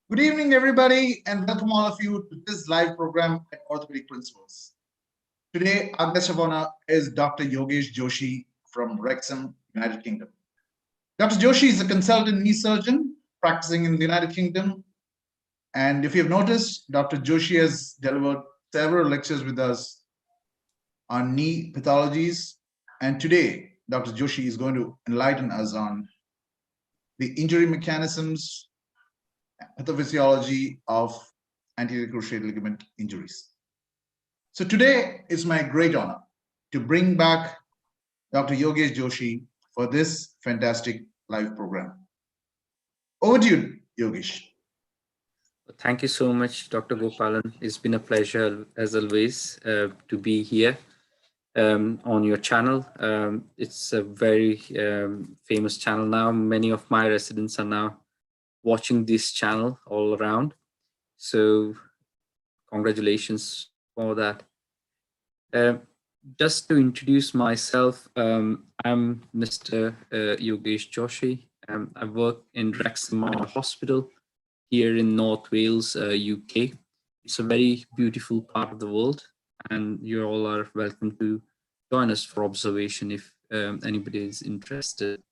Good evening, everybody, and welcome all of you to this live program at Orthopaedic Principles. Today, our guest of honor is Dr. Yogesh Joshi from Wrexham, United Kingdom. Dr. Joshi is a consultant knee surgeon practicing in the United Kingdom. And if you've noticed, Dr. Joshi has delivered several lectures with us on knee pathologies. And today, Dr. Joshi is going to enlighten us on the injury mechanisms, pathophysiology of anterior cruciate ligament injuries. So today is my great honor to bring back Dr. Yogesh Joshi for this fantastic live program. Over to you, Yogesh. Thank you so much, Dr. Gopalan. It's been a pleasure, as always, to be here on your channel. It's a very famous channel now. Many of my residents are now watching this channel all around. So congratulations for that. Just to introduce myself, I'm Mr. Yogesh Joshi. I work in Wrexham Hospital here in North Wales, UK. It's a very beautiful part of the world, and you all are welcome to join us for observation if anybody is interested.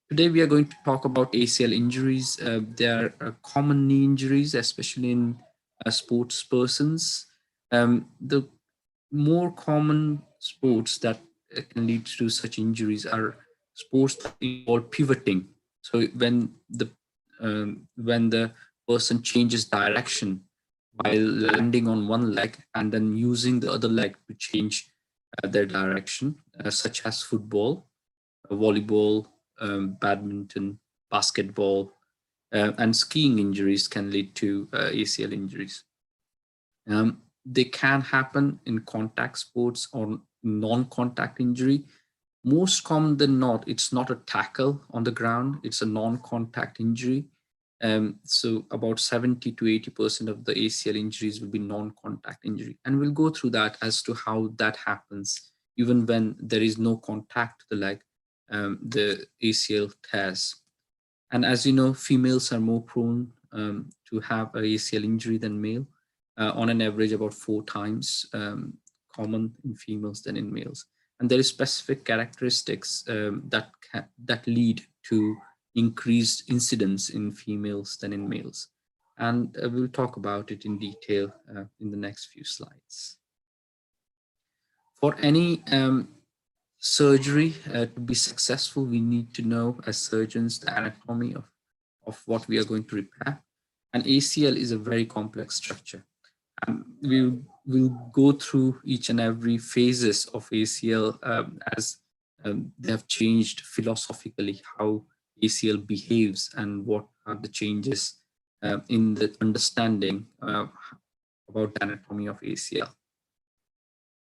Today we are going to talk about ACL injuries. They are common knee injuries, especially in sports persons. The more common sports that can lead to such injuries are sports that involve pivoting. So when the person changes direction while landing on one leg and then using the other leg to change their direction, such as football, volleyball, badminton, basketball, and skiing injuries can lead to ACL injuries. They can happen in contact sports or non-contact injury. Most common than not, it's not a tackle on the ground, it's a non-contact injury. So about 70 to 80% of the ACL injuries will be non-contact injury. And we'll go through that as to how that happens. Even when there is no contact to the leg, the ACL tears. And as you know, females are more prone to have an ACL injury than male. On an average, about 4 times common in females than in males. And there is specific characteristics that lead to increased incidence in females than in males. And we'll talk about it in detail in the next few slides. For any surgery to be successful, we need to know as surgeons the anatomy of what we are going to repair. And ACL is a very complex structure. We'll go through each and every phases of ACL as they have changed philosophically how ACL behaves and what are the changes in the understanding about the anatomy of ACL.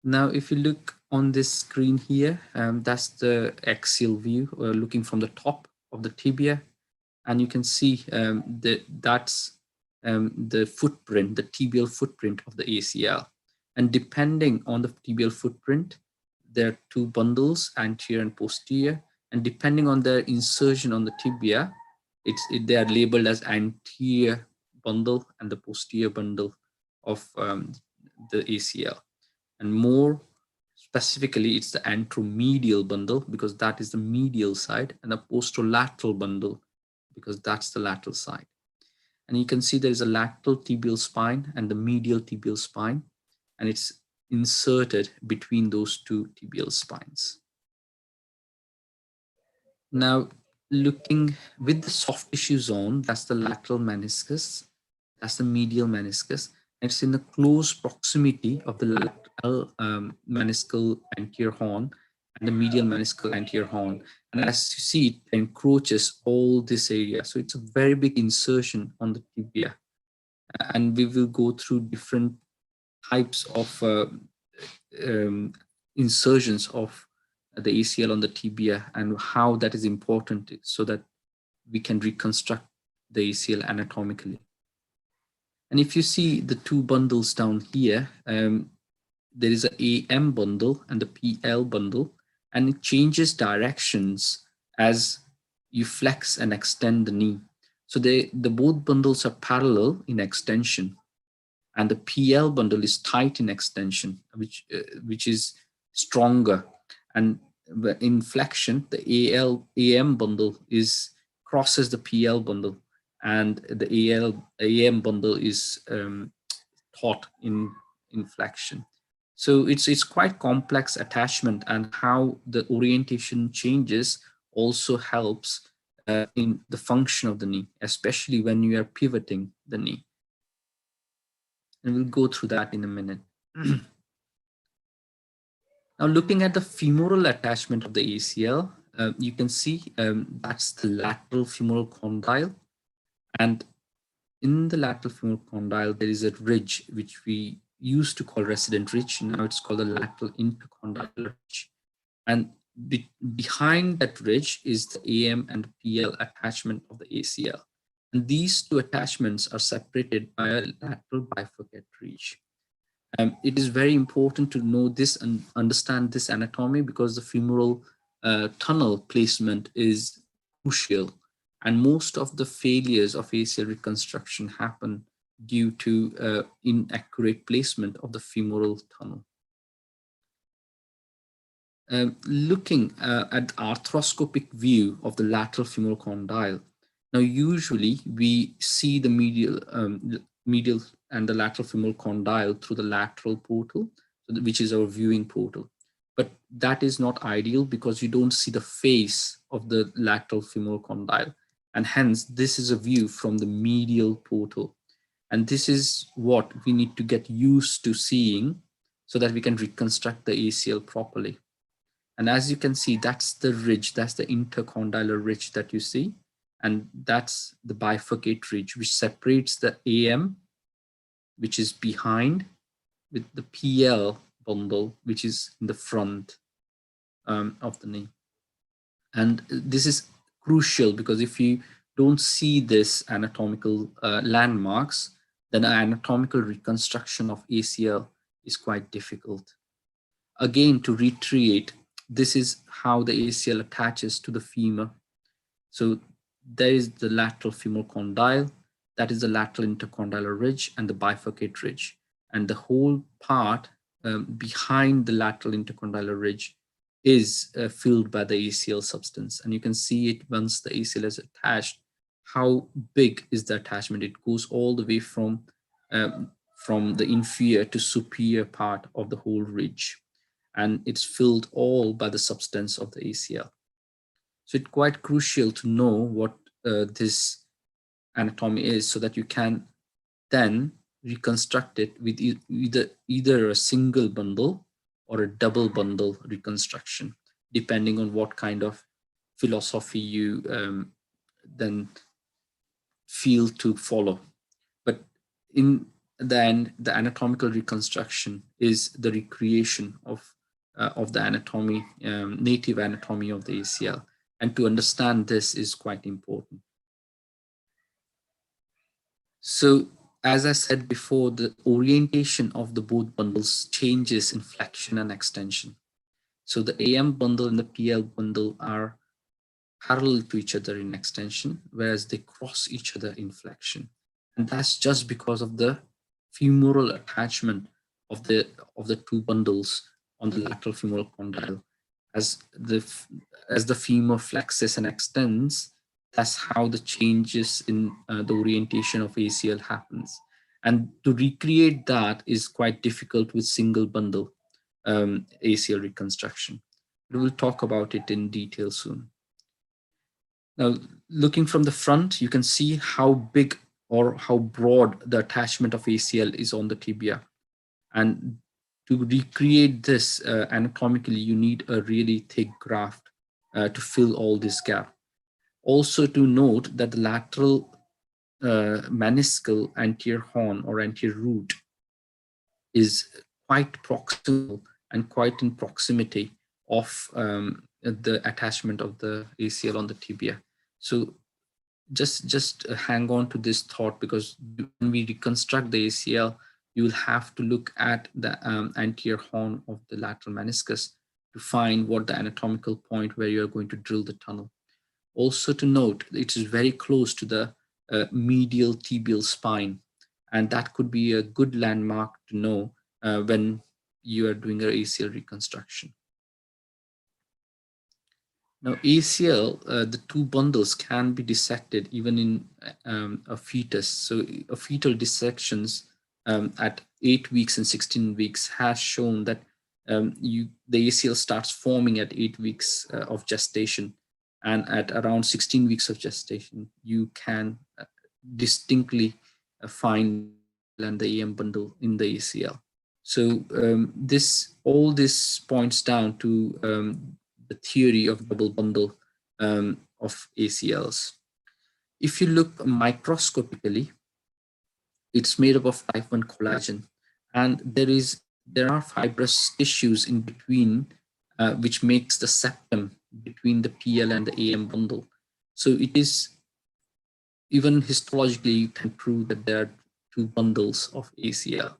Now, if you look on this screen here, that's the axial view looking from the top of the tibia, and you can see that's the footprint, the tibial footprint of the ACL. And depending on the tibial footprint, there are 2 bundles, anterior and posterior. And depending on their insertion on the tibia, they are labeled as anterior bundle and the posterior bundle of the ACL. And more specifically, it's the anteromedial bundle because that is the medial side, and the posterolateral bundle because that's the lateral side. And you can see there is a lateral tibial spine and the medial tibial spine, and it's inserted between those 2 tibial spines. Now, looking with the soft tissue zone, that's the lateral meniscus, that's the medial meniscus. It's in the close proximity of the lateral meniscal anterior horn and the medial meniscal anterior horn. And as you see, it encroaches all this area. So it's a very big insertion on the tibia. And we will go through different types of insertions of the ACL on the tibia and how that is important so that we can reconstruct the ACL anatomically. And if you see the 2 bundles down here, there is an AM bundle and the PL bundle, and it changes directions as you flex and extend the knee. So the both bundles are parallel in extension, and the PL bundle is tight in extension, which is stronger. And in flexion, the AM bundle crosses the PL bundle, and the AM bundle is taut in flexion. So it's quite complex attachment, and how the orientation changes also helps in the function of the knee, especially when you are pivoting the knee. And we'll go through that in a minute. Now, looking at the femoral attachment of the ACL, you can see that's the lateral femoral condyle. And in the lateral femoral condyle, there is a ridge which we used to call resident ridge. Now it's called the lateral intercondylar ridge. And behind that ridge is the AM and PL attachment of the ACL. And these two attachments are separated by a lateral bifurcate ridge. It is very important to know this and understand this anatomy, because the femoral tunnel placement is crucial. And most of the failures of ACL reconstruction happen due to inaccurate placement of the femoral tunnel. Looking at the arthroscopic view of the lateral femoral condyle, now usually we see the medial and the lateral femoral condyle through the lateral portal, which is our viewing portal. But that is not ideal, because you don't see the face of the lateral femoral condyle. And hence, this is a view from the medial portal. And this is what we need to get used to seeing so that we can reconstruct the ACL properly. And as you can see, that's the ridge, that's the intercondylar ridge that you see. And that's the bifurcate ridge, which separates the AM, which is behind, with the PL bundle, which is in the front of the knee. And this is crucial, because if you don't see this anatomical landmarks, then an anatomical reconstruction of ACL is quite difficult. Again, to reiterate, this is how the ACL attaches to the femur. So there is the lateral femoral condyle, that is the lateral intercondylar ridge, and the bifurcate ridge. And the whole part behind the lateral intercondylar ridge is filled by the ACL substance. And you can see it once the ACL is attached, how big is the attachment. It goes all the way from the inferior to superior part of the whole ridge. And it's filled all by the substance of the ACL. So it's quite crucial to know what this anatomy is, so that you can then reconstruct it with either a single bundle or a double bundle reconstruction, depending on what kind of philosophy you then feel to follow. But in the end, the anatomical reconstruction is the recreation of the anatomy, native anatomy of the ACL. And to understand this is quite important. So, as I said before, the orientation of the both bundles changes in flexion and extension. So the AM bundle and the PL bundle are parallel to each other in extension, whereas they cross each other in flexion. And that's just because of the femoral attachment of the two bundles on the lateral femoral condyle. As the femur flexes and extends, that's how the changes in the orientation of ACL happens. And to recreate that is quite difficult with single bundle ACL reconstruction. We will talk about it in detail soon. Now, looking from the front, you can see how big or how broad the attachment of ACL is on the tibia. And to recreate this anatomically, you need a really thick graft to fill all this gap. Also to note that the lateral meniscal anterior horn or anterior root is quite proximal and quite in proximity of the attachment of the ACL on the tibia. So just hang on to this thought, because when we reconstruct the ACL, you will have to look at the anterior horn of the lateral meniscus to find what the anatomical point where you are going to drill the tunnel. Also to note, it is very close to the medial tibial spine. And that could be a good landmark to know when you are doing an ACL reconstruction. Now, ACL, the two bundles can be dissected even in a fetus. So a fetal dissections at 8 weeks and 16 weeks has shown that the ACL starts forming at 8 weeks of gestation. And at around 16 weeks of gestation, you can distinctly find and the AM bundle in the ACL. So all this points down to the theory of double bundle of ACLs. If you look microscopically, it's made up of type 1 collagen, and there are fibrous tissues in between, which makes the septum between the PL and the AM bundle. So it is, even histologically, you can prove that there are two bundles of ACL.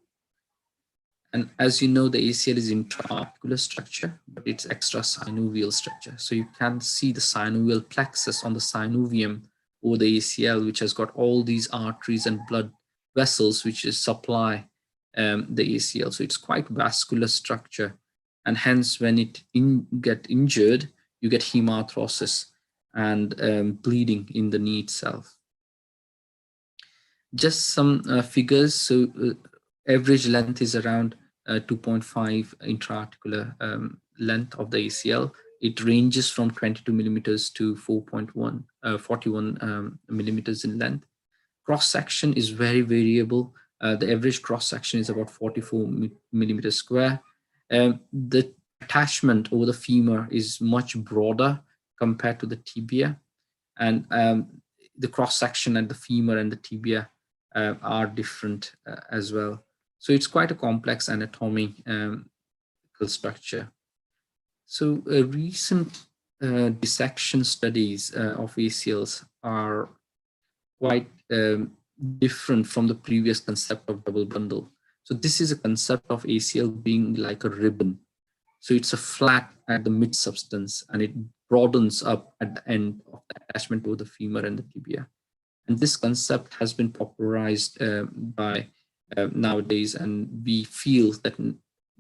And as you know, the ACL is intra-articular structure, but it's extra-synovial structure. So you can see the synovial plexus on the synovium over the ACL, which has got all these arteries and blood vessels, which is supply the ACL. So it's quite vascular structure. And hence, when it get injured, you get hemarthrosis and bleeding in the knee itself. Just some figures. So average length is around 2.5 intra-articular length of the ACL. It ranges from 22 millimeters to 41 millimeters in length. Cross-section is very variable. The average cross-section is about 44 millimeters square. The attachment over the femur is much broader compared to the tibia. And the cross-section at the femur and the tibia are different as well. So it's quite a complex anatomy structure. So recent dissection studies of ACLs are quite different from the previous concept of double bundle. So this is a concept of ACL being like a ribbon. So it's a flat at the mid substance, and it broadens up at the end of the attachment over the femur and the tibia. And this concept has been popularized by nowadays, and we feel that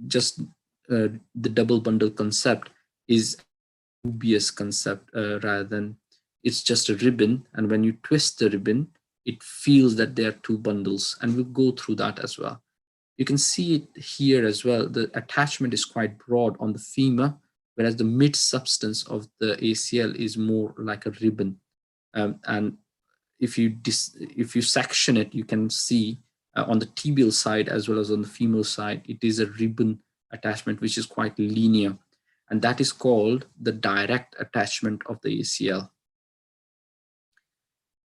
just the double bundle concept is a dubious concept rather than it's just a ribbon. And when you twist the ribbon, it feels that there are two bundles, and we'll go through that as well. You can see it here as well. The attachment is quite broad on the femur, whereas the mid substance of the ACL is more like a ribbon. And if you section it, you can see on the tibial side as well as on the femoral side, it is a ribbon attachment, which is quite linear. And that is called the direct attachment of the ACL.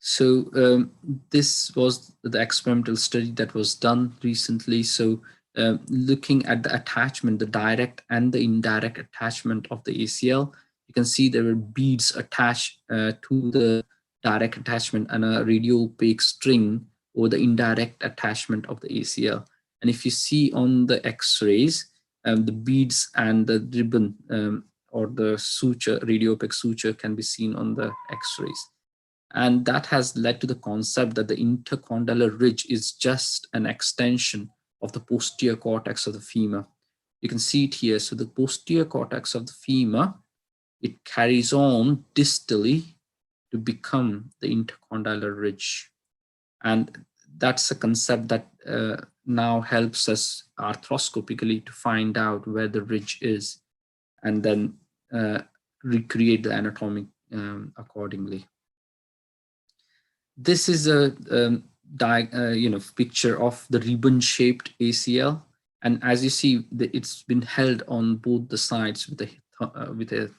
So this was the experimental study that was done recently. So looking at the attachment, the direct and the indirect attachment of the ACL, you can see there were beads attached to the direct attachment and a radio-opaque string or the indirect attachment of the ACL. And if you see on the X-rays, the beads and the ribbon or the suture, radio-opaque suture, can be seen on the X-rays. And that has led to the concept that the intercondylar ridge is just an extension of the posterior cortex of the femur. You can see it here. So the posterior cortex of the femur, it carries on distally to become the intercondylar ridge. And that's a concept that now helps us arthroscopically to find out where the ridge is and then recreate the anatomy accordingly. This is a picture of the ribbon-shaped ACL, and as you see, it's been held on both the sides with a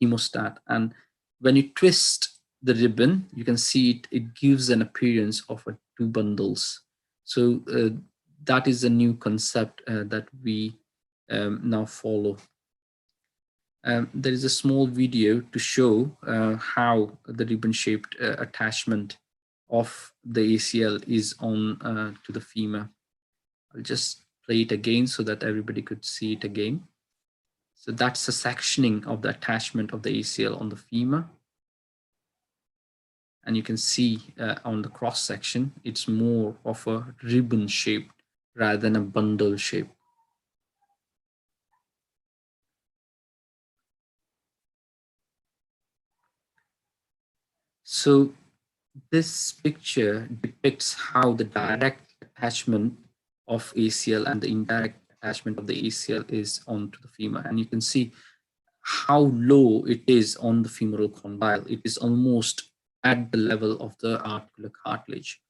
hemostat. And when you twist the ribbon, you can see it gives an appearance of two bundles. So that is a new concept that we now follow. There is a small video to show how the ribbon-shaped attachment of the ACL is on to the femur. I'll just play it again so that everybody could see it again. So that's a sectioning of the attachment of the ACL on the femur. And you can see on the cross section, it's more of a ribbon shape rather than a bundle shape. So this picture depicts how the direct attachment of ACL and the indirect attachment of the ACL is onto the femur. And you can see how low it is on the femoral condyle. It is almost at the level of the articular cartilage.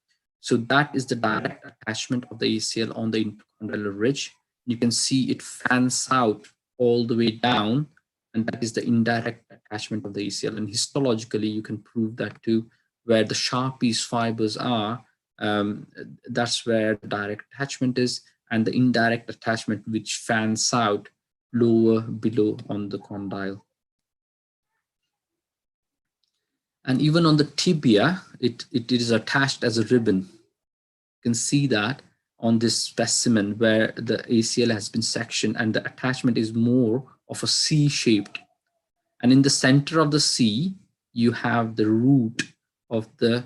So that is the direct attachment of the ACL on the intercondylar ridge. You can see it fans out all the way down, and that is the indirect attachment of the ACL. And histologically, you can prove that too, where the Sharpie's fibers are, that's where the direct attachment is, and the indirect attachment which fans out lower below on the condyle. And even on the tibia, it is attached as a ribbon. You can see that on this specimen where the ACL has been sectioned and the attachment is more of a C-shaped. And in the center of the C, you have the root of the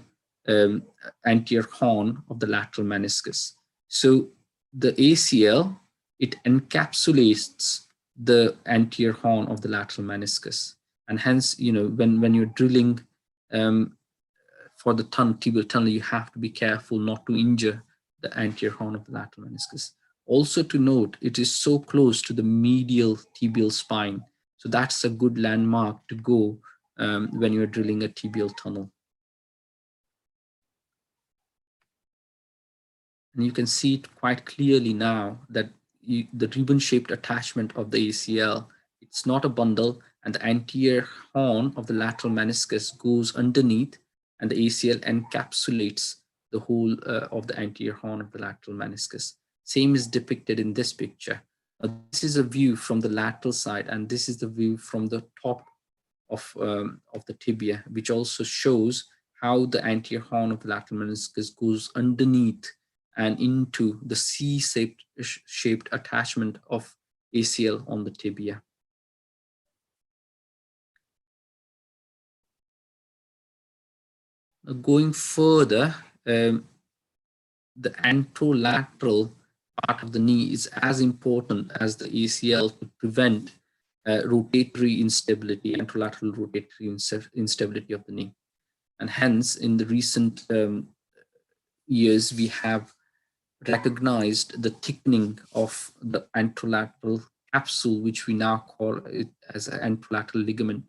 anterior horn of the lateral meniscus. So the ACL, it encapsulates the anterior horn of the lateral meniscus. And hence, when you're drilling for the tibial tunnel, you have to be careful not to injure the anterior horn of the lateral meniscus. Also to note, it is so close to the medial tibial spine. So that's a good landmark to go when you're drilling a tibial tunnel. And you can see it quite clearly now that the ribbon-shaped attachment of the ACL, it's not a bundle, and the anterior horn of the lateral meniscus goes underneath, and the ACL encapsulates the whole of the anterior horn of the lateral meniscus. Same is depicted in this picture. This is a view from the lateral side, and this is the view from the top of the tibia, which also shows how the anterior horn of the lateral meniscus goes underneath and into the C-shaped attachment of ACL on the tibia. Now going further, the anterolateral part of the knee is as important as the ACL to prevent rotatory instability, anterolateral rotatory instability of the knee. And hence, in the recent years, we have recognized the thickening of the anterolateral capsule, which we now call it as an anterolateral ligament.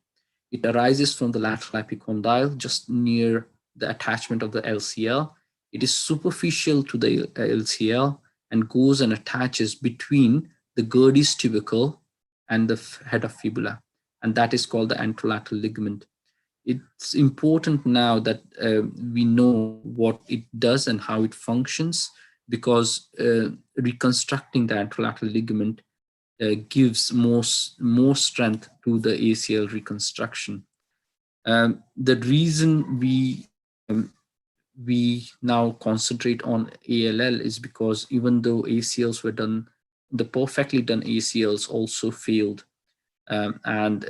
It arises from the lateral epicondyle, just near the attachment of the LCL. It is superficial to the LCL and goes and attaches between the Gerdy's tubercle and the head of fibula, and that is called the anterolateral ligament. It's important now that we know what it does and how it functions, because reconstructing the anterolateral ligament gives more strength to the ACL reconstruction. The reason we now concentrate on ALL is because even though ACLs were done, the perfectly done ACLs also failed, and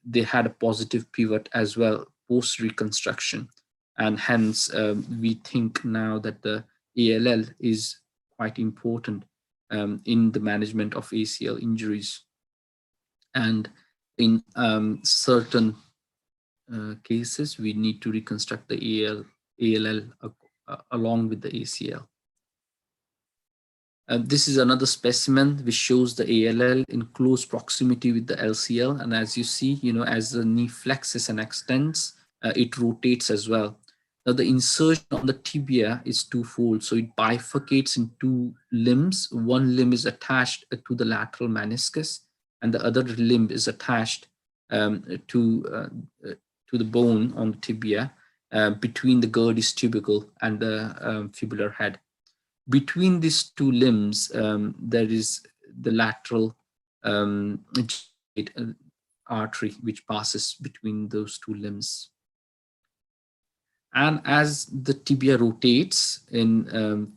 they had a positive pivot as well post reconstruction, and hence we think now that the ALL is quite important in the management of ACL injuries. And in certain cases, we need to reconstruct the ALL along with the ACL. This is another specimen which shows the ALL in close proximity with the LCL. And as you see, as the knee flexes and extends, it rotates as well. Now the insertion on the tibia is twofold. So it bifurcates in two limbs. One limb is attached to the lateral meniscus, and the other limb is attached to the bone on the tibia between the Gerdy's tubercle and the fibular head. Between these two limbs, there is the lateral artery which passes between those two limbs. And as the tibia rotates in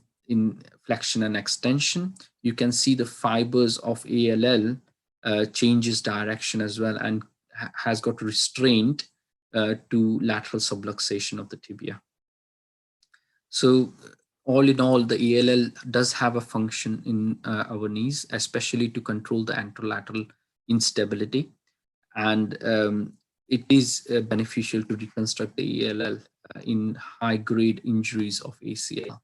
flexion and extension, you can see the fibers of ALL changes direction as well, and has got restrained to lateral subluxation of the tibia. So all in all, the ALL does have a function in our knees, especially to control the anterolateral instability. And it is beneficial to reconstruct the ALL in high-grade injuries of ACL.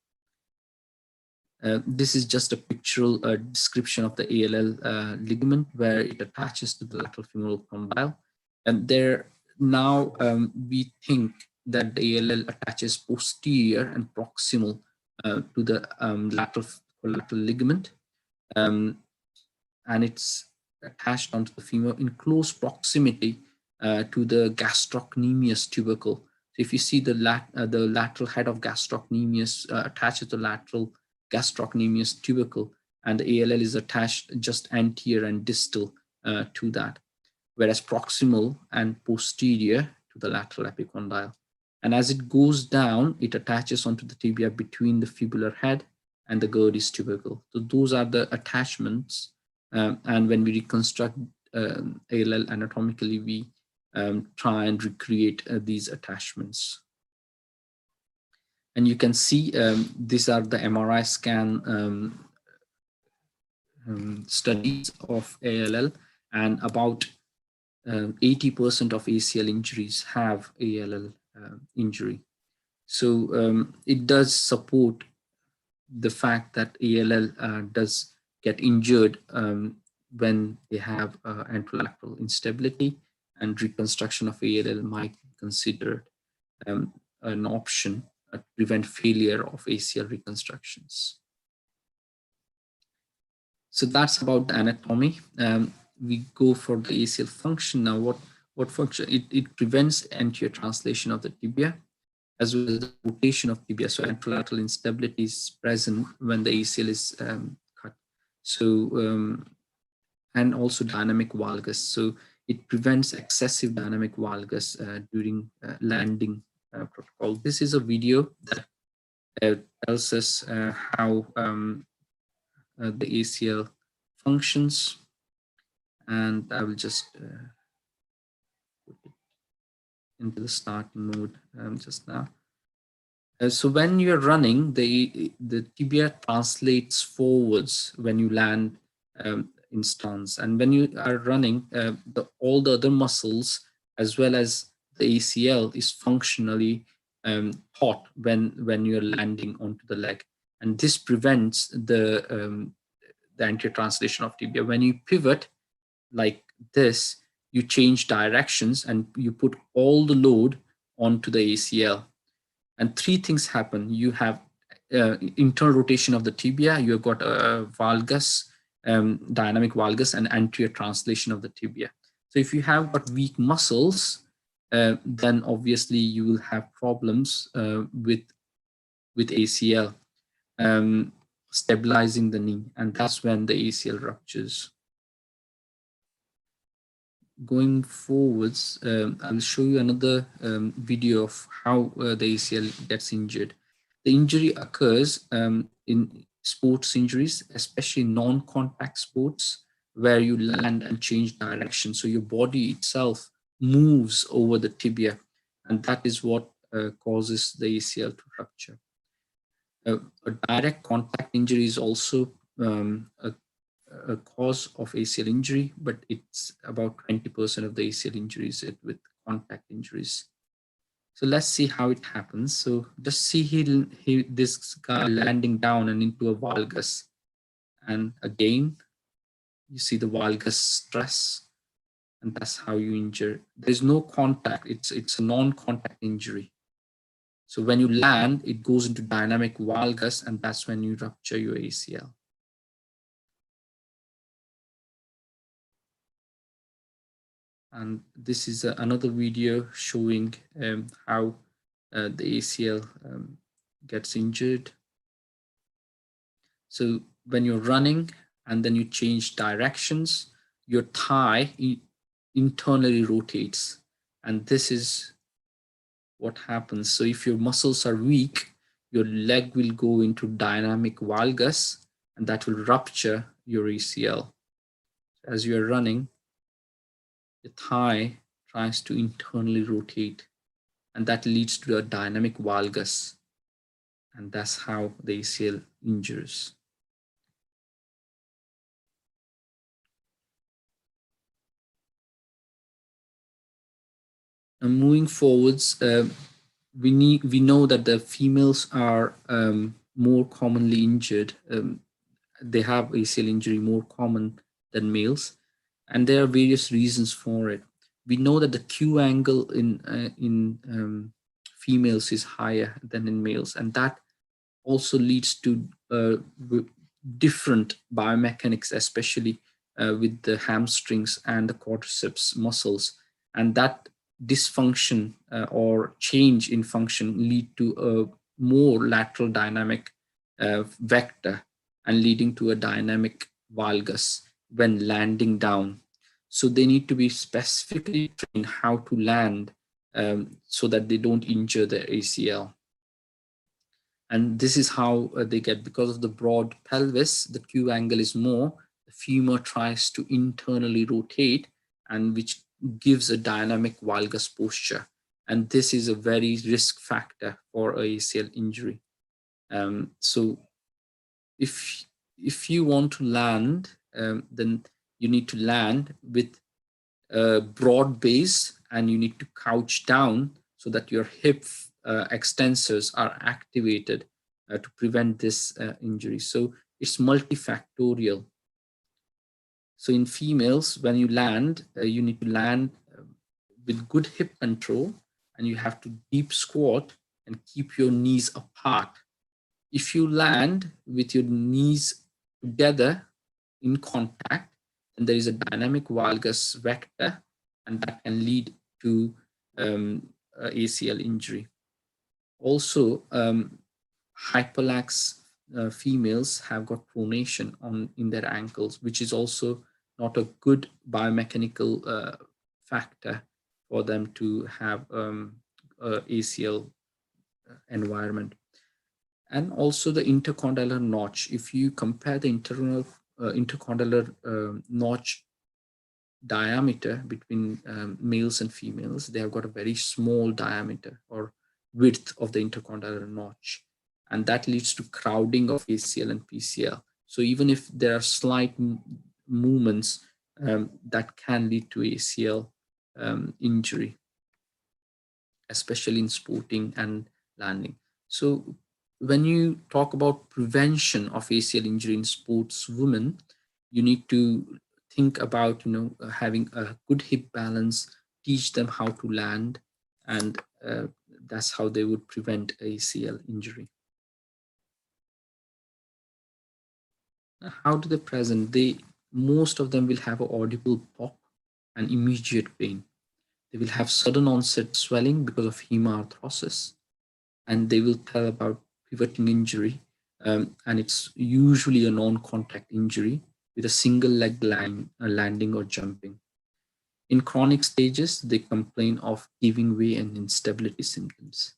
This is just a pictorial description of the ALL ligament where it attaches to the lateral femoral condyle. And there now we think that the ALL attaches posterior and proximal to the lateral ligament. And it's attached onto the femur in close proximity to the gastrocnemius tubercle. So if you see the lateral head of gastrocnemius attached to the lateral gastrocnemius tubercle, and the ALL is attached just anterior and distal to that, whereas proximal and posterior to the lateral epicondyle. And as it goes down, it attaches onto the tibia between the fibular head and the Gerdy's tubercle. So those are the attachments. And when we reconstruct ALL anatomically, we try and recreate these attachments. And you can see these are the MRI scan studies of ALL, and about 80% of ACL injuries have ALL injury. So it does support the fact that ALL does get injured when they have anterolateral instability, and reconstruction of ALL might be considered an option to prevent failure of ACL reconstructions. So that's about the anatomy. We go for the ACL function now. What function? It prevents anterior translation of the tibia, as well as the rotation of tibia. So anterolateral instability is present when the ACL is cut. So and also dynamic valgus. So it prevents excessive dynamic valgus during landing protocol. This is a video that tells us how the ACL functions, and I will just put it into the starting mode just now. So when you're running, the tibia translates forwards when you land in stance, and when you are running, all the other muscles as well as the ACL is functionally taut when you're landing onto the leg, and this prevents the anterior translation of tibia. When you pivot like this, you change directions and you put all the load onto the ACL. And three things happen. You have internal rotation of the tibia, you've got a valgus, dynamic valgus, and anterior translation of the tibia. So if you have got weak muscles, then obviously you will have problems with ACL stabilizing the knee, and that's when the ACL ruptures. Going forwards, I will show you another video of how the ACL gets injured. The injury occurs in sports injuries, especially non-contact sports, where you land and change direction. So your body itself moves over the tibia, and that is what causes the ACL to rupture. A direct contact injury is also a cause of ACL injury, but it's about 20% of the ACL injuries with contact injuries. So let's see how it happens. So just see this guy landing down and into a valgus, and again you see the valgus stress, and that's how you injure. There's no contact. It's a non-contact injury. So when you land, it goes into dynamic valgus, and that's when you rupture your ACL. And this is another video showing how the ACL gets injured. So when you're running and then you change directions, your thigh internally rotates, and this is what happens. So if your muscles are weak, your leg will go into dynamic valgus, and that will rupture your ACL. As you're running, the thigh tries to internally rotate, and that leads to a dynamic valgus, and that's how the ACL injures. And moving forwards, we know that the females are more commonly injured. They have ACL injury more common than males, and there are various reasons for it. We know that the Q angle in females is higher than in males, and that also leads to different biomechanics, especially with the hamstrings and the quadriceps muscles, and that dysfunction or change in function lead to a more lateral dynamic vector and leading to a dynamic valgus when landing down. So they need to be specifically trained how to land so that they don't injure their ACL. And this is how they get, because of the broad pelvis, the Q angle is more, the femur tries to internally rotate, and which gives a dynamic valgus posture. And this is a very risk factor for ACL injury. So if you want to land, then you need to land with a broad base, and you need to couch down so that your hip extensors are activated to prevent this injury. So it's multifactorial. So in females, when you land, you need to land with good hip control, and you have to deep squat and keep your knees apart. If you land with your knees together in contact, then there is a dynamic valgus vector, and that can lead to ACL injury. Also, hyperlax females have got pronation in their ankles, which is also not a good biomechanical factor for them to have ACL environment. And also the intercondylar notch. If you compare the intercondylar notch diameter between males and females, they have got a very small diameter or width of the intercondylar notch, and that leads to crowding of ACL and PCL. So even if there are slight movements, that can lead to ACL injury, especially in sporting and landing. So when you talk about prevention of ACL injury in sports women, you need to think about having a good hip balance, teach them how to land, and that's how they would prevent ACL injury. How do they present? Most of them will have an audible pop and immediate pain. They will have sudden onset swelling because of hemarthrosis, and they will tell about pivoting injury, and it's usually a non-contact injury with a single leg landing or jumping. In chronic stages, they complain of giving way and instability symptoms.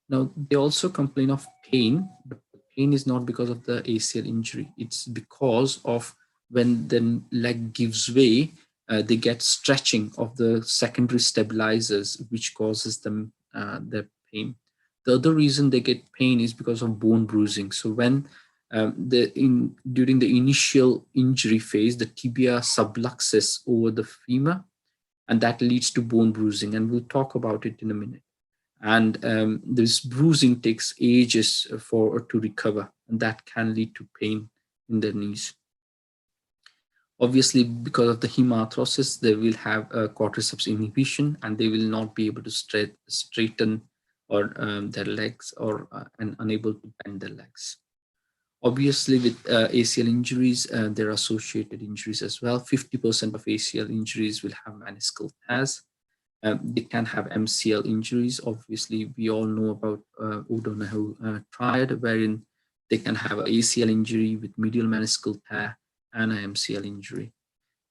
Now, they also complain of pain, but the pain is not because of the ACL injury. It's because of when the leg gives way, they get stretching of the secondary stabilizers, which causes them the pain. The other reason they get pain is because of bone bruising. So when during the initial injury phase, the tibia subluxes over the femur, and that leads to bone bruising, and we'll talk about it in a minute. And this bruising takes ages to recover, and that can lead to pain in their knees. Obviously, because of the hemarthrosis, they will have a quadriceps inhibition, and they will not be able to straighten or their legs, or and unable to bend their legs. Obviously, with ACL injuries, there are associated injuries as well. 50% of ACL injuries will have meniscal tears. They can have MCL injuries. Obviously, we all know about O'Donoghue triad, wherein they can have an ACL injury with medial meniscal tear and an MCL injury.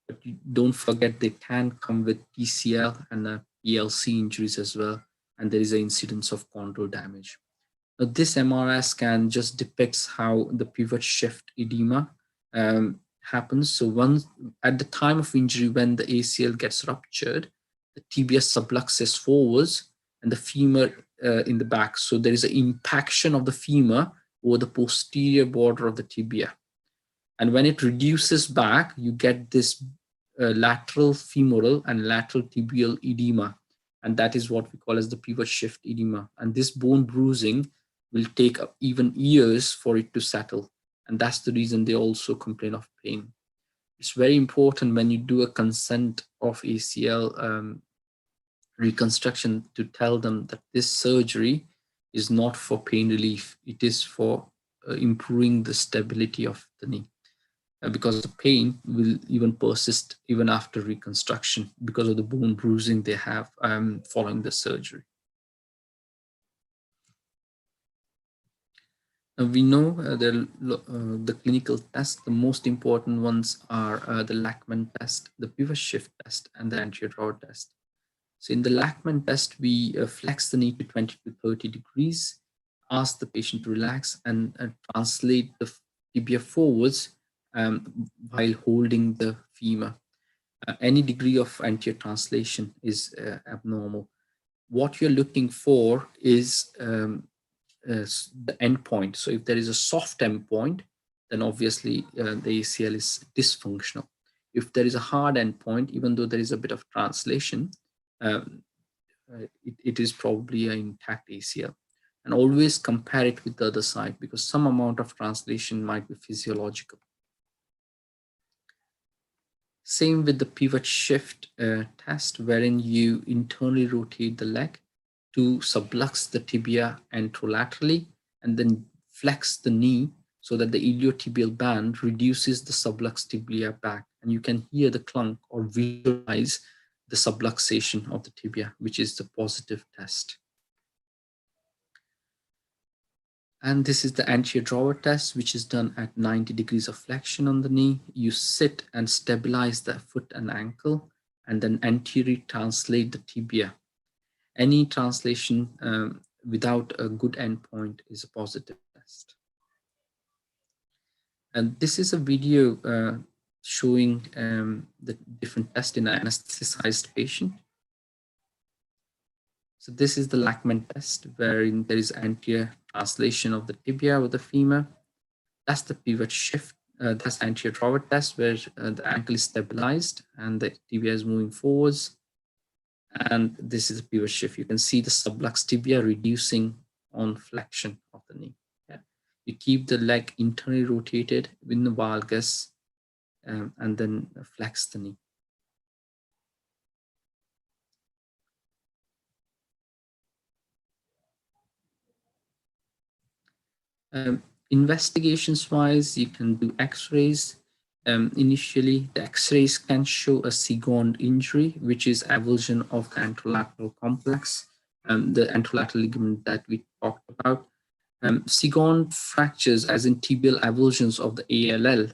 But don't forget, they can come with PCL and PLC injuries as well, and there is an incidence of chondral damage. Now, this MRI scan just depicts how the pivot shift edema happens. So at the time of injury, when the ACL gets ruptured, the tibia subluxes forwards and the femur in the back. So there is an impaction of the femur over the posterior border of the tibia. And when it reduces back, you get this lateral femoral and lateral tibial edema. And that is what we call as the pivot shift edema. And this bone bruising will take even years for it to settle. And that's the reason they also complain of pain. It's very important when you do a consent of ACL reconstruction to tell them that this surgery is not for pain relief. It is for improving the stability of the knee. Because the pain will even persist even after reconstruction because of the bone bruising they have following the surgery. We know the clinical tests. The most important ones are the Lachman test, the pivot shift test, and the anterior drawer test. So in the Lachman test, we flex the knee to 20 to 30 degrees, ask the patient to relax, and translate the tibia forwards while holding the femur. Any degree of anterior translation is abnormal. What you're looking for is the endpoint. So if there is a soft endpoint, then obviously the ACL is dysfunctional. If there is a hard endpoint, even though there is a bit of translation, it is probably an intact ACL. And always compare it with the other side, because some amount of translation might be physiological. Same with the pivot shift test, wherein you internally rotate the leg to sublux the tibia anterolaterally and then flex the knee so that the iliotibial band reduces the sublux tibia back. And you can hear the clunk or visualize the subluxation of the tibia, which is the positive test. And this is the anterior drawer test, which is done at 90 degrees of flexion on the knee. You sit and stabilize the foot and ankle, and then anteriorly translate the tibia. Any translation without a good endpoint is a positive test. And this is a video showing the different tests in an anesthetized patient. So this is the Lachman test, wherein there is anterior translation of the tibia with the femur. That's the pivot shift. That's anterior drawer test, where the ankle is stabilized and the tibia is moving forwards. And this is a pivot shift. You can see the sublux tibia reducing on flexion of the knee. Yeah. You keep the leg internally rotated in the valgus and then flex the knee. Investigations wise, you can do x-rays. Initially, the x-rays can show a second injury, which is avulsion of the anterolateral complex, the anterolateral ligament that we talked about. Second fractures, as in tibial avulsions of the ALL,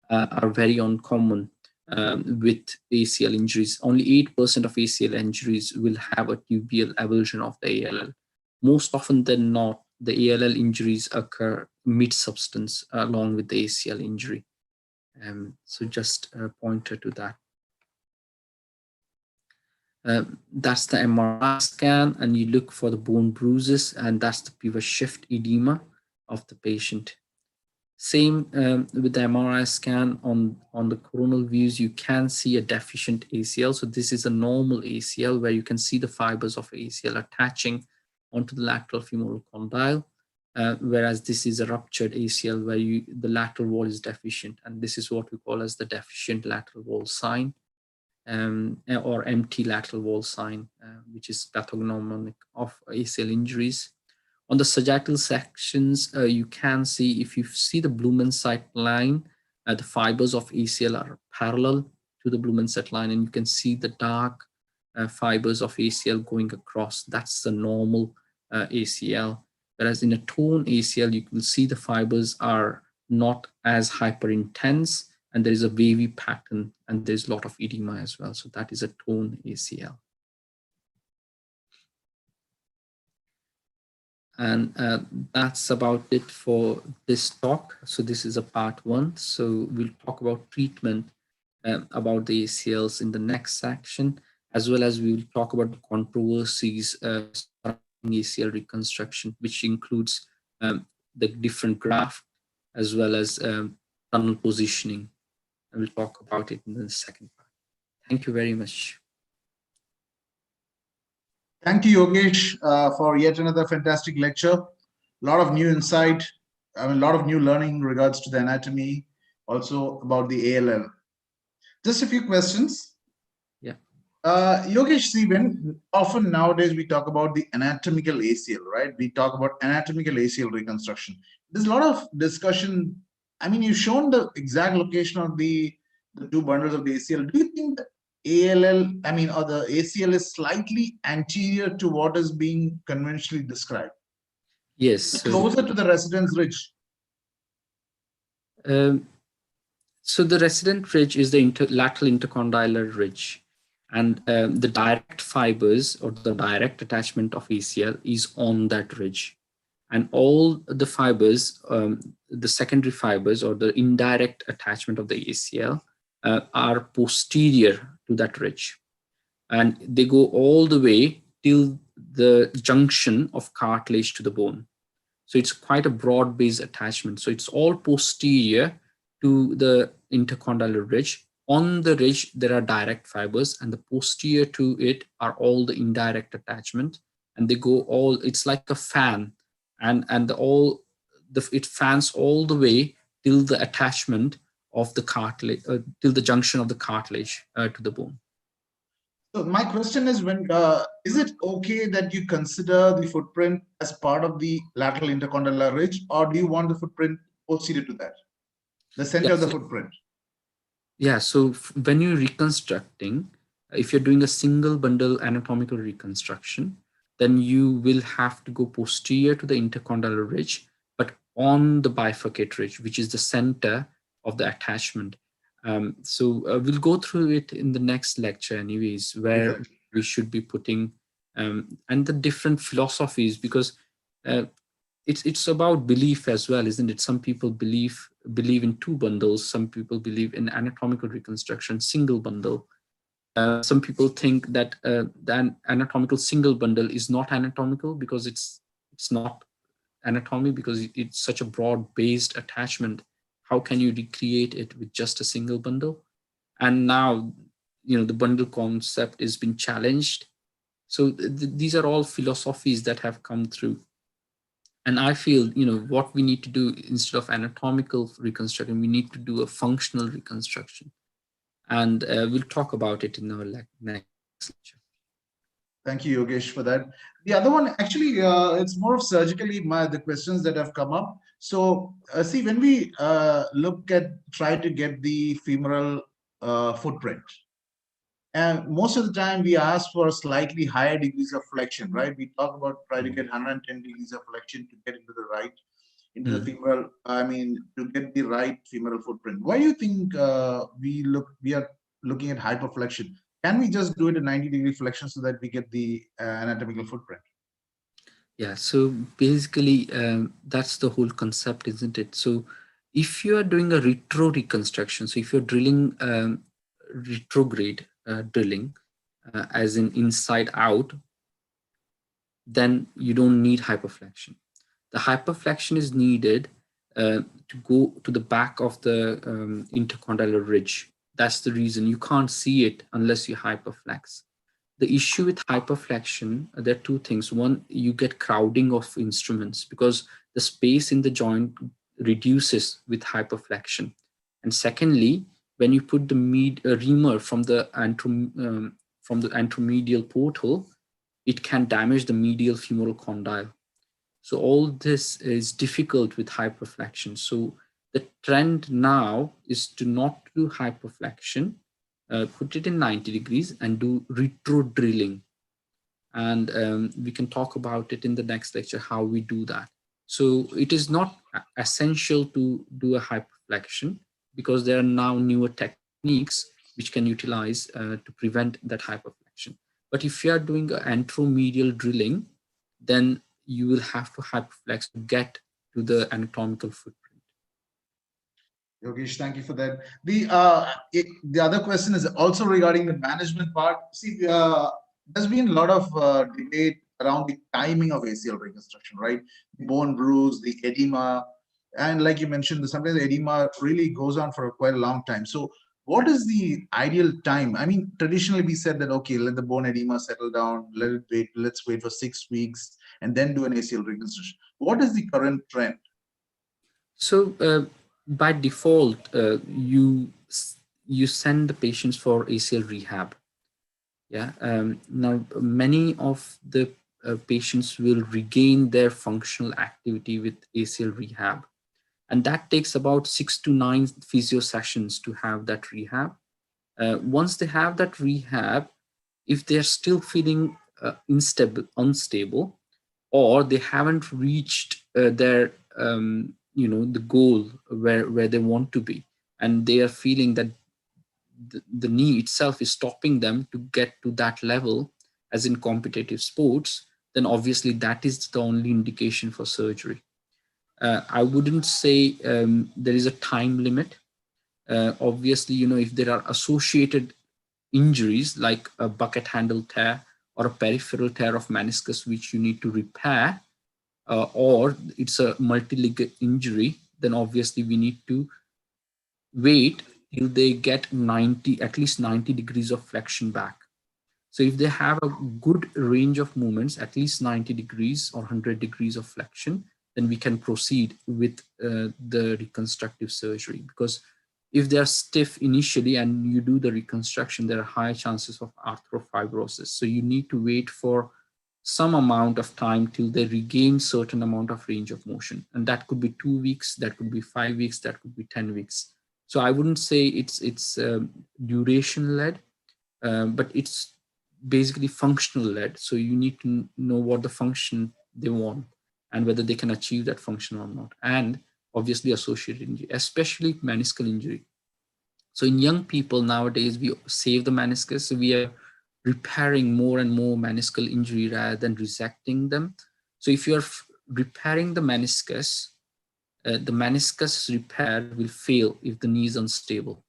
are very uncommon with ACL injuries. Only 8% of ACL injuries will have a tibial avulsion of the ALL. Most often than not, the ALL injuries occur mid-substance along with the ACL injury. So just a pointer to that. That's the MRI scan, and you look for the bone bruises, and that's the pivot shift edema of the patient. Same with the MRI scan on the coronal views, you can see a deficient ACL. So this is a normal ACL where you can see the fibers of ACL attaching onto the lateral femoral condyle, whereas this is a ruptured ACL where the lateral wall is deficient. And this is what we call as the deficient lateral wall sign, or empty lateral wall sign, which is pathognomonic of ACL injuries. On the sagittal sections, you can see, if you see the Blumensight line, the fibers of ACL are parallel to the Blumensight line, and you can see the dark fibers of ACL going across. That's the normal ACL. Whereas in a tone ACL, you will see the fibers are not as hyper intense, and there is a wavy pattern, and there's a lot of edema as well. So that is a tone ACL. And that's about it for this talk. So this is a part 1. So we'll talk about treatment about the ACLs in the next section. as well as we will talk about the controversies surrounding ACL reconstruction, which includes the different graft as well as tunnel positioning. And we'll talk about it in the second part. Thank you very much. Thank you, Yogesh, for yet another fantastic lecture. A lot of new insight, I mean, a lot of new learning in regards to the anatomy, also about the ALL. Just a few questions. Yeah. Yogesh, see, when often nowadays we talk about the anatomical ACL, right? We talk about anatomical ACL reconstruction. There's a lot of discussion. I mean, you've shown the exact location of the two bundles of the ACL. Do you think the ALL, I mean, or the ACL is slightly anterior to what is being conventionally described? Yes. So, closer to the residence ridge. So the resident ridge is the lateral intercondylar ridge, and the direct fibers or the direct attachment of ACL is on that ridge. And all the fibers, the secondary fibers or the indirect attachment of the ACL are posterior to that ridge. And they go all the way till the junction of cartilage to the bone. So it's quite a broad-based attachment. So it's all posterior to the intercondylar ridge. On the ridge, there are direct fibers, and the posterior to it are all the indirect attachment. And they go all, it's like a fan, and it fans all the way till the attachment of the cartilage, till the junction of the cartilage to the bone. So my question is, is it okay that you consider the footprint as part of the lateral intercondylar ridge, or do you want the footprint posterior to that, the center of the footprint? Yeah, so when you're reconstructing, if you're doing a single bundle anatomical reconstruction, then you will have to go posterior to the intercondylar ridge, but on the bifurcate ridge, which is the center of the attachment. So we'll go through it in the next lecture anyways, where Exactly. we should be putting and the different philosophies, because it's about belief as well, isn't it? Some people believe in two bundles. Some people believe in anatomical reconstruction, single bundle. Some people think that the anatomical single bundle is not anatomical because it's not anatomy, because it's such a broad-based attachment. How can you recreate it with just a single bundle? And now, the bundle concept has been challenged. So these are all philosophies that have come through. And I feel, what we need to do instead of anatomical reconstruction, we need to do a functional reconstruction. And we'll talk about it in our next lecture. Thank you, Yogesh, for that. The other one, actually, it's more of surgically the questions that have come up. So, see, when we try to get the femoral footprint, and most of the time we ask for slightly higher degrees of flexion, right? We talk about try to get 110 degrees of flexion to get into the right, into the femoral, to get the right femoral footprint. Why do you think we are looking at hyperflexion? Can we just do it at 90-degree flexion so that we get the anatomical footprint? Yeah, so basically that's the whole concept, isn't it? So if you are doing a retro reconstruction, so if you're drilling retrograde drilling, as in inside out, then you don't need hyperflexion. The hyperflexion is needed to go to the back of the intercondylar ridge. That's the reason you can't see it unless you hyperflex. The issue with hyperflexion, there are two things. One, you get crowding of instruments because the space in the joint reduces with hyperflexion. And secondly, when you put the reamer from the anteromedial portal, it can damage the medial femoral condyle. So all this is difficult with hyperflexion. So the trend now is to not do hyperflexion, put it in 90 degrees and do retro drilling. And we can talk about it in the next lecture, how we do that. So it is not essential to do a hyperflexion because there are now newer techniques which can utilize to prevent that hyperflexion. But if you are doing anteromedial drilling, then you will have to hyperflex to get to the anatomical footprint. Yogesh, thank you for that. The other question is also regarding the management part. See, there's been a lot of debate around the timing of ACL reconstruction, right? The bone bruise, the edema, and like you mentioned, sometimes the edema really goes on for quite a long time. So, what is the ideal time? I mean, traditionally we said that okay, let the bone edema settle down, let it wait, let's wait for 6 weeks, and then do an ACL reconstruction. What is the current trend? So by default, you send the patients for ACL rehab. Yeah. Now many of the patients will regain their functional activity with ACL rehab, and that takes about 6 to 9 physio sessions to have that rehab. Once they have that rehab, if they're still feeling unstable, or they haven't reached their the goal where they want to be, and they are feeling that the knee itself is stopping them to get to that level as in competitive sports, then obviously that is the only indication for surgery. I wouldn't say there is a time limit. Obviously, if there are associated injuries like a bucket handle tear or a peripheral tear of meniscus which you need to repair, or it's a multi-leg injury, then obviously we need to wait till they get 90, at least 90 degrees of flexion back. So if they have a good range of movements, at least 90 degrees or 100 degrees of flexion, then we can proceed with the reconstructive surgery. Because if they're stiff initially and you do the reconstruction, there are high chances of arthropfibrosis. So you need to wait for some amount of time till they regain certain amount of range of motion. And that could be 2 weeks, that could be 5 weeks, that could be 10 weeks. So I wouldn't say it's duration led, but it's basically functional led. So you need to know what the function they want and whether they can achieve that function or not. And obviously associated injury, especially meniscal injury. So in young people nowadays, we save the meniscus. So we are repairing more and more meniscal injury rather than resecting them. So if you're repairing the meniscus repair will fail if the knee is unstable.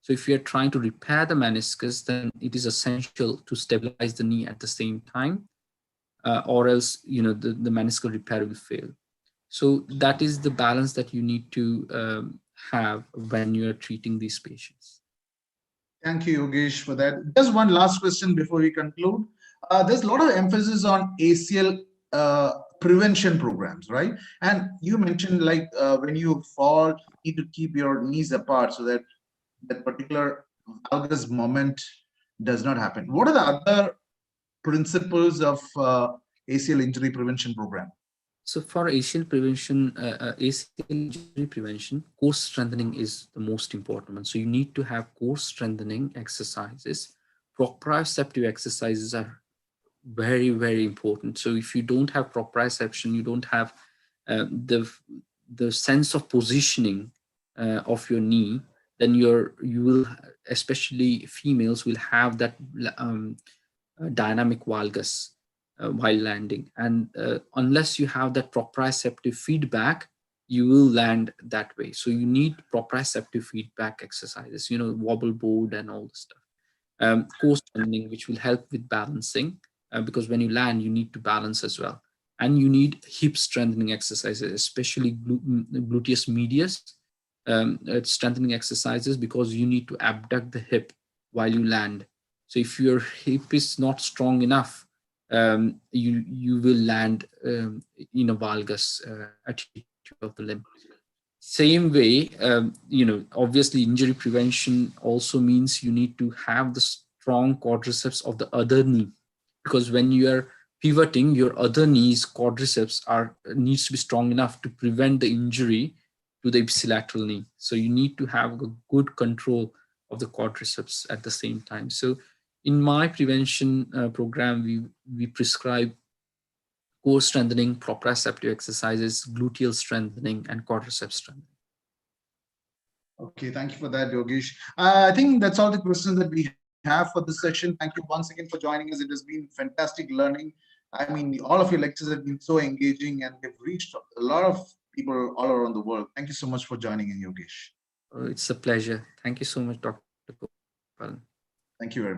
So if you're trying to repair the meniscus, then it is essential to stabilize the knee at the same time, or else the meniscal repair will fail. So that is the balance that you need to have when you're treating these patients. Thank you, Yogesh, for that. Just one last question before we conclude. There's a lot of emphasis on ACL prevention programs, right? And you mentioned like when you fall, you need to keep your knees apart so that that particular valgus moment does not happen. What are the other principles of ACL injury prevention program? So for ACL prevention, ACL injury prevention, core strengthening is the most important one. So you need to have core strengthening exercises. Proprioceptive exercises are very, very important. So if you don't have proprioception, you don't have the sense of positioning of your knee, then you will, especially females, will have that dynamic valgus while landing. And unless you have that proprioceptive feedback, you will land that way. So you need proprioceptive feedback exercises, wobble board and all the stuff. Core strengthening, which will help with balancing, because when you land, you need to balance as well. And you need hip strengthening exercises, especially gluteus medius strengthening exercises, because you need to abduct the hip while you land. So if your hip is not strong enough, you will land in a valgus attitude of the limb. Same way, obviously injury prevention also means you need to have the strong quadriceps of the other knee, because when you are pivoting, your other knee's quadriceps needs to be strong enough to prevent the injury to the ipsilateral knee. So you need to have a good control of the quadriceps at the same time. So in my prevention program, we prescribe core strengthening, proprioceptive exercises, gluteal strengthening, and quadriceps strengthening. Okay, thank you for that, Yogesh. I think that's all the questions that we have for this session. Thank you once again for joining us. It has been fantastic learning. I mean, all of your lectures have been so engaging and they've reached a lot of people all around the world. Thank you so much for joining in, Yogesh. It's a pleasure. Thank you so much, Dr. Gopal. Thank you very much.